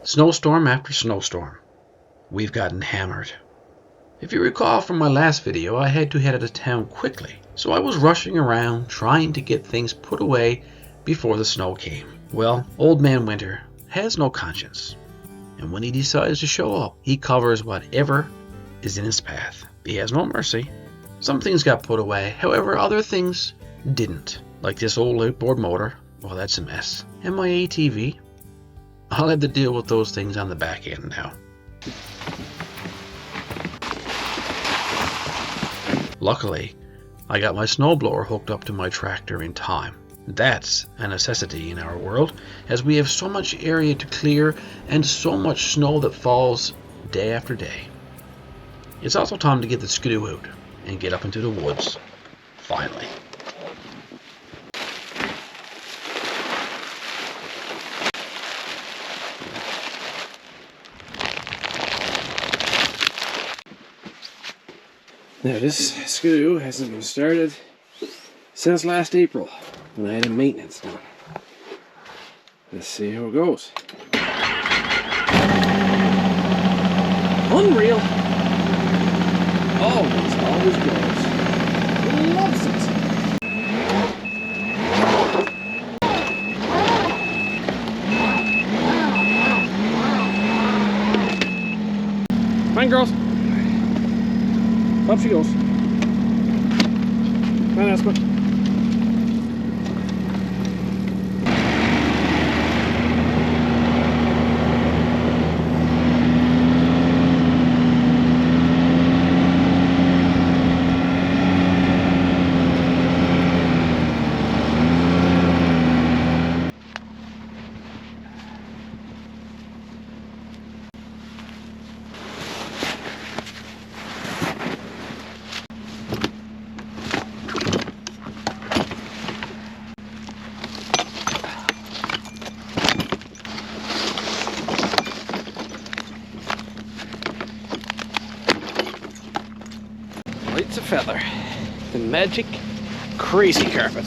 Snowstorm after snowstorm. We've gotten hammered. If you recall from my last video, I had to head out of town quickly, so I was rushing around trying to get things put away before the snow came. Well, Old Man Winter has no conscience, and when he decides to show up, he covers whatever is in his path. He has no mercy. Some things got put away, however other things didn't. Like this old outboard motor, well, that's a mess. And my ATV, I'll have to deal with those things on the back end now. Luckily, I got my snowblower hooked up to my tractor in time. That's a necessity in our world, as we have so much area to clear and so much snow that falls day after day. It's also time to get the Skidoo out and get up into the woods, finally. Now this Skidoo hasn't been started since last April when I had a maintenance done. Let's see how it goes. Unreal! Always goes. Loves it! Fine, girls. Up she goes. Come on, Aspen. Light's a feather. The magic crazy carpet.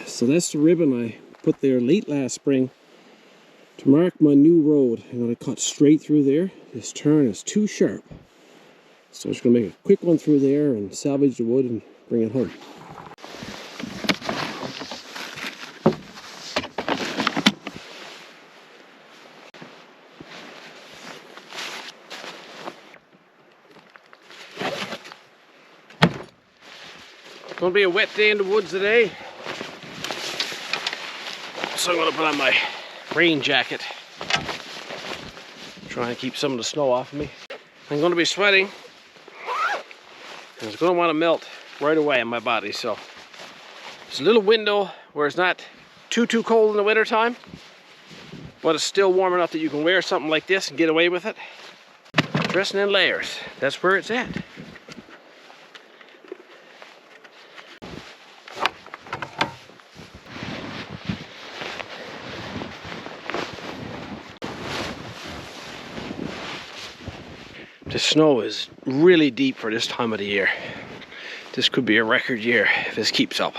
So that's the ribbon I put there late last spring to mark my new road. I'm going to cut straight through there. This turn is too sharp. So I'm just going to make a quick one through there and salvage the wood and bring it home. It's going to be a wet day in the woods today. So I'm going to put on my rain jacket, try and keep some of the snow off of me. I'm going to be sweating, and it's going to want to melt right away in my body. So it's a little window where it's not too cold in the winter time, but it's still warm enough that you can wear something like this and get away with it. Dressing in layers, that's where it's at. The snow is really deep for this time of the year. This could be a record year if this keeps up.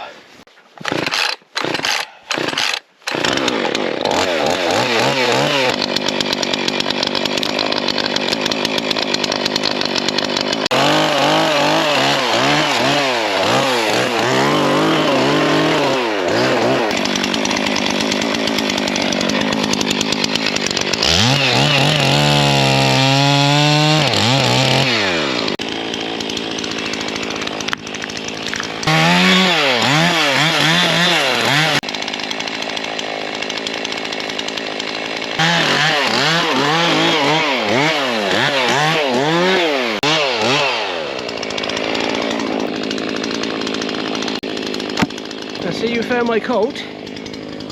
I see you found my coat.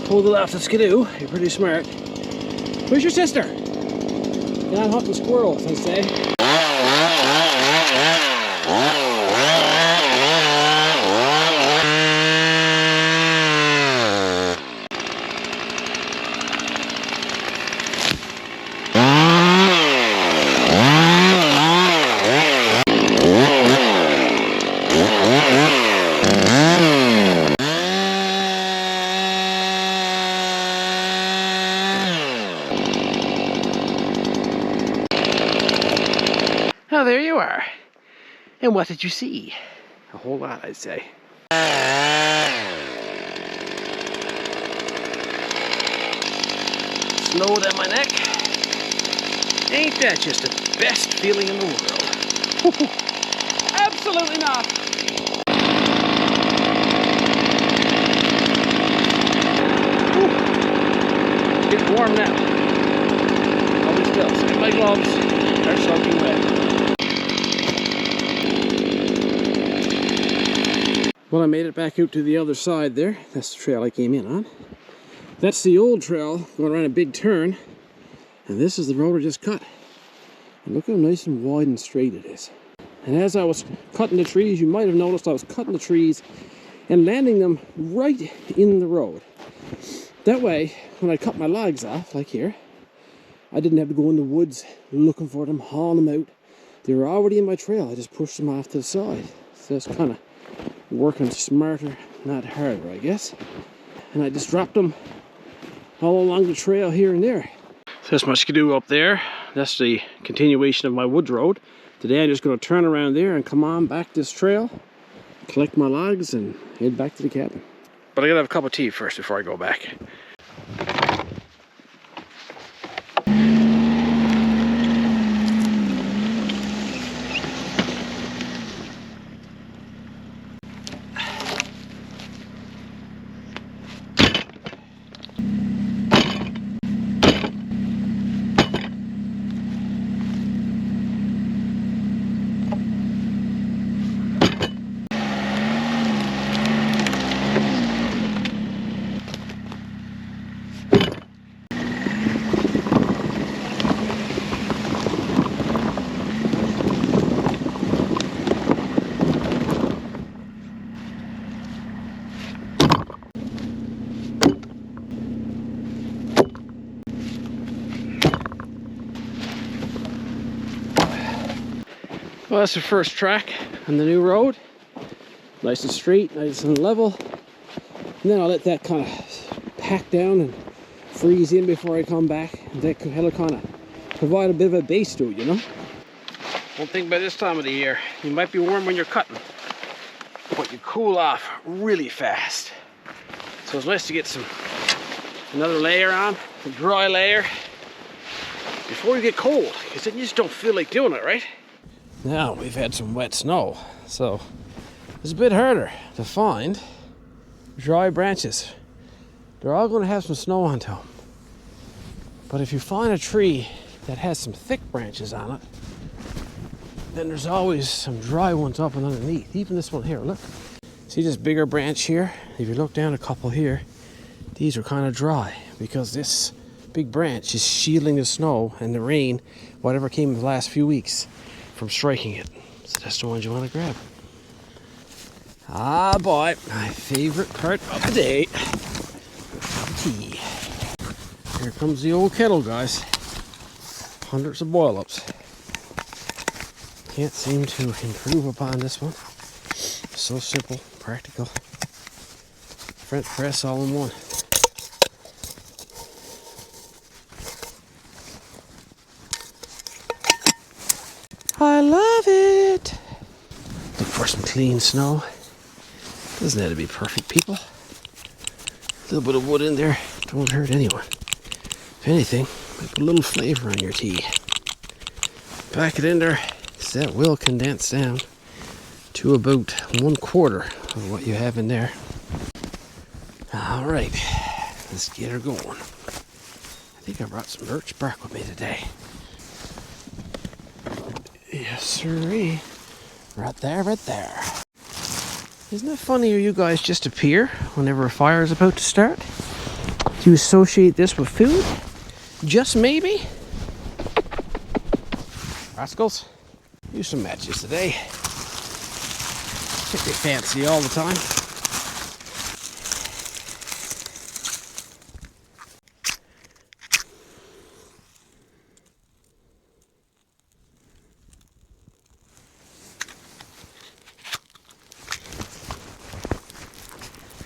Pulled it off the Skidoo. You're pretty smart. Where's your sister? Down hunting squirrels, I say. Oh, there you are. And what did you see? A whole lot, I'd say. Snow down my neck. Ain't that just the best feeling in the world? Absolutely not. It's getting warm now. Hold still. Get my gloves. They're soaking wet. Well, I made it back out to the other side there. That's the trail I came in on. That's the old trail going around a big turn. And this is the road I just cut. And look how nice and wide and straight it is. And as I was cutting the trees, you might have noticed I was cutting the trees and landing them right in the road. That way, when I cut my logs off, like here, I didn't have to go in the woods looking for them, hauling them out. They were already in my trail. I just pushed them off to the side. So it's kind of working smarter, not harder, I guess. And I just dropped them all along the trail here and there. So that's my Skidoo up there. That's the continuation of my woods road. Today I'm just going to turn around there and come on back this trail, collect my logs and head back to the cabin. But I gotta have a cup of tea first before I go back. Well, that's the first track on the new road. Nice and straight, nice and level. And then I'll let that kind of pack down and freeze in before I come back. And that could kind of provide a bit of a base to it, you know? One thing by this time of the year, you might be warm when you're cutting, but you cool off really fast. So it's nice to get another layer on, a dry layer, before you get cold, because then you just don't feel like doing it, right? Now we've had some wet snow, so it's a bit harder to find dry branches. They're all going to have some snow onto them. But if you find a tree that has some thick branches on it, then there's always some dry ones up and underneath. Even this one here, look. See this bigger branch here? If you look down a couple here, these are kind of dry because this big branch is shielding the snow and the rain, whatever came in the last few weeks, from striking it. So that's the ones you want to grab. Ah boy, my favorite part of the day, tea. Here comes the old kettle, guys. Hundreds of boil-ups. Can't seem to improve upon this one. So simple, practical. Front press all in one. I love it! Look for some clean snow. Doesn't have to be perfect, people. A little bit of wood in there don't hurt anyone. If anything, put a little flavor on your tea. Pack it in there, so that will condense down to about 1/4 of what you have in there. Alright, let's get her going. I think I brought some birch bark with me today. Yes, sirree. Right there, right there. Isn't it funny how you guys just appear whenever a fire is about to start? Do you associate this with food? Just maybe? Rascals, use some matches today. Take your fancy all the time.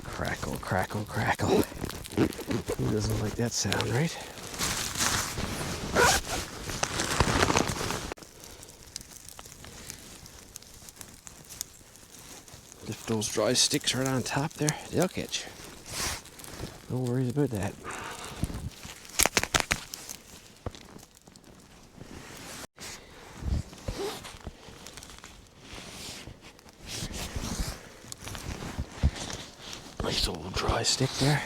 Crackle, crackle, crackle. Who doesn't like that sound, right? Lift those dry sticks right on top there. They'll catch you. No worries about that. Nice old dry stick there.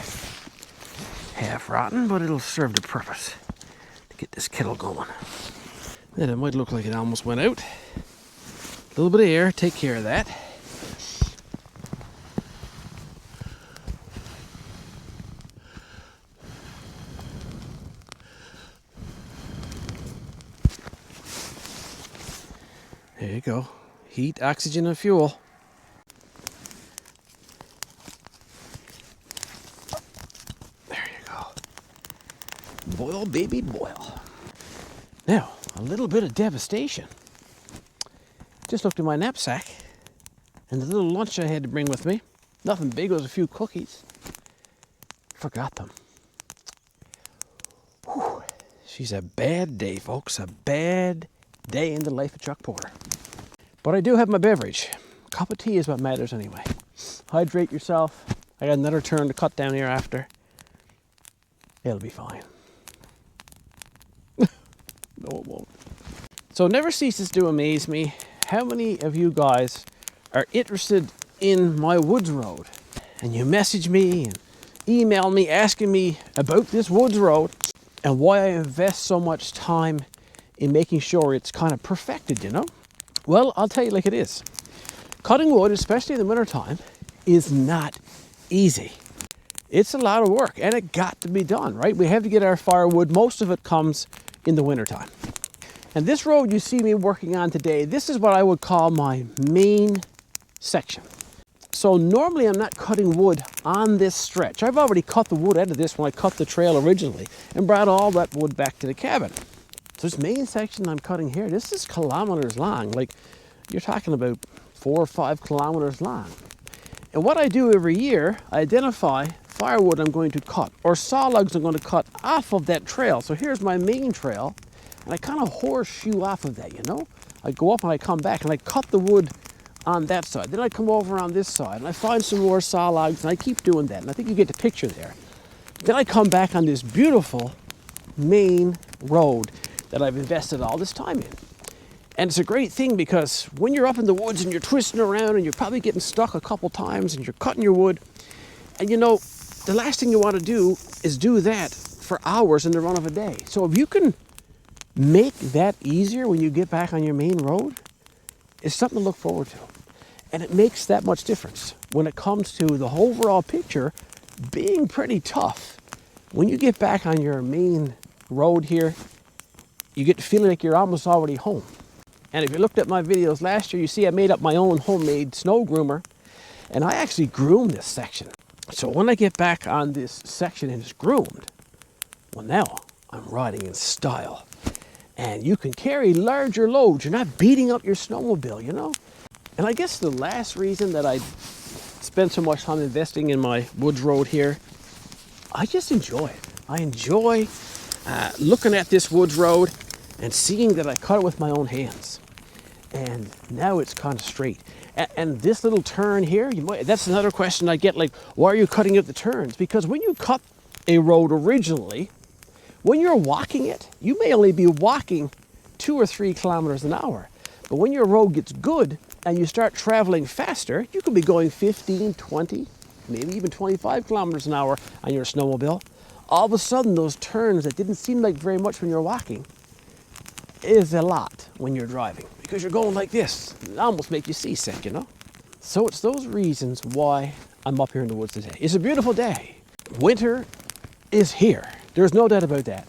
Half rotten, but it'll serve the purpose to get this kettle going. Then it might look like it almost went out. A little bit of air, take care of that. There you go. Heat, oxygen, and fuel. There you go. Boil, baby, boil. Now, a little bit of devastation. Just looked in my knapsack, and the little lunch I had to bring with me, nothing big, it was a few cookies. Forgot them. Whew. She's a bad day, folks. A bad day in the life of Chuck Porter. But I do have my beverage. A cup of tea is what matters anyway. Hydrate yourself. I got another turn to cut down here after. It'll be fine. No, it won't. So it never ceases to amaze me how many of you guys are interested in my woods road. And you message me and email me asking me about this woods road and why I invest so much time in making sure it's kind of perfected, you know? Well, I'll tell you like it is. Cutting wood, especially in the wintertime, is not easy. It's a lot of work, and it got to be done, right? We have to get our firewood. Most of it comes in the wintertime. And this road you see me working on today, this is what I would call my main section. So normally I'm not cutting wood on this stretch. I've already cut the wood out of this when I cut the trail originally and brought all that wood back to the cabin. So this main section I'm cutting here, this is kilometers long. Like, you're talking about 4 or 5 kilometers long. And what I do every year, I identify firewood I'm going to cut or saw logs I'm going to cut off of that trail. So here's my main trail, and I kind of horseshoe off of that, you know? I go up and I come back and I cut the wood on that side. Then I come over on this side and I find some more saw logs and I keep doing that. And I think you get the picture there. Then I come back on this beautiful main road that I've invested all this time in. And it's a great thing because when you're up in the woods and you're twisting around and you're probably getting stuck a couple times and you're cutting your wood, and you know, the last thing you want to do is do that for hours in the run of a day. So if you can make that easier when you get back on your main road, it's something to look forward to. And it makes that much difference when it comes to the overall picture being pretty tough. When you get back on your main road here, you get the feeling like you're almost already home. And if you looked at my videos last year, you see I made up my own homemade snow groomer, and I actually groomed this section. So when I get back on this section and it's groomed, well, now I'm riding in style. and you can carry larger loads. You're not beating up your snowmobile, you know? And I guess the last reason that I spend so much time investing in my woods road here, I just enjoy it. I enjoy looking at this woods road and seeing that I cut it with my own hands. And now it's kind of straight. And this little turn here, that's another question I get, like, why are you cutting out the turns? Because when you cut a road originally, when you're walking it, you may only be walking 2 or 3 kilometers an hour. But when your road gets good and you start traveling faster, you could be going 15, 20, maybe even 25 kilometers an hour on your snowmobile. All of a sudden, those turns that didn't seem like very much when you're walking is a lot when you're driving, because you're going like this. It almost makes you seasick, you know? So it's those reasons why I'm up here in the woods today. It's a beautiful day. Winter is here. There's no doubt about that.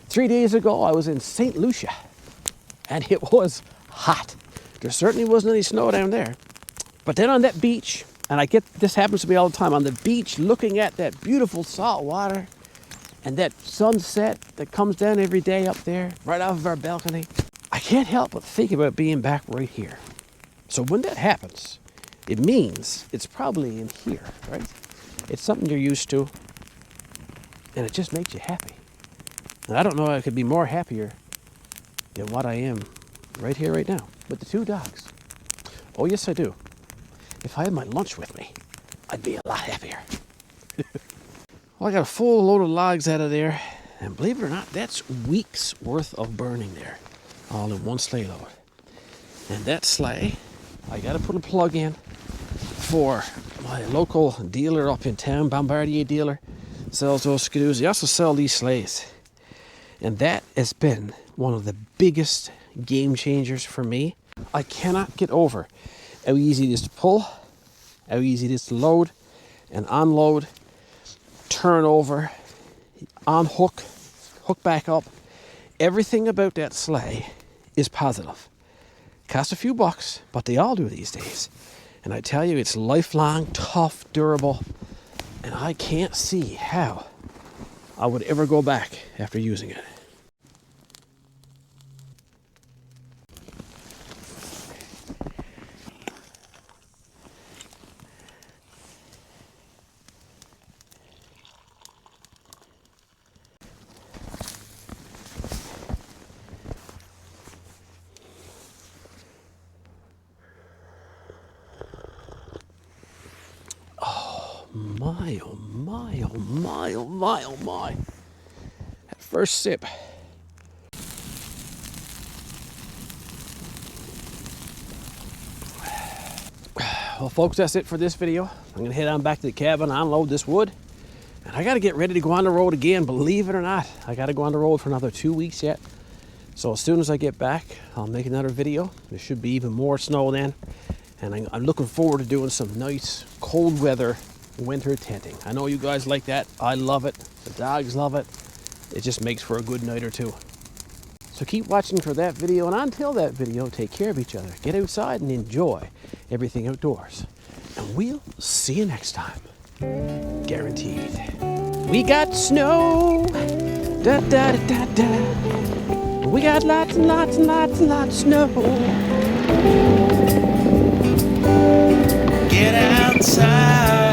3 days ago, I was in St. Lucia, and it was hot. There certainly wasn't any snow down there. But then on that beach, and this happens to me all the time, on the beach, looking at that beautiful salt water and that sunset that comes down every day up there, right off of our balcony, I can't help but think about being back right here. So when that happens, it means it's probably in here, right? It's something you're used to, and it just makes you happy. And I don't know I could be more happier than what I am right here, right now, with the 2 dogs. Oh, yes, I do. If I had my lunch with me, I'd be a lot happier. Well, I got a full load of logs out of there, and believe it or not, that's weeks worth of burning there, all in one sleigh load. And that sleigh, I got to put a plug in for my local dealer up in town, Bombardier dealer, sells those Skidoos. They also sell these sleighs. And that has been one of the biggest game changers for me. I cannot get over how easy it is to pull, how easy it is to load and unload, turn over, unhook, hook back up. Everything about that sleigh is positive. Cost a few bucks, but they all do these days. And I tell you, it's lifelong, tough, durable, and I can't see how I would ever go back after using it. My, oh my, oh my, oh my, oh my. That first sip. Well, folks, that's it for this video. I'm going to head on back to the cabin, unload this wood. And I got to get ready to go on the road again, believe it or not. I got to go on the road for another 2 weeks yet. So as soon as I get back, I'll make another video. There should be even more snow then. And I'm looking forward to doing some nice cold weather winter tenting. I know you guys like that. I love it. The dogs love it. It just makes for a good night or two. So keep watching for that video, and until that video, take care of each other. Get outside and enjoy everything outdoors. And we'll see you next time. Guaranteed. We got snow. Da da da da da. We got lots and lots and lots and lots of snow. Get outside.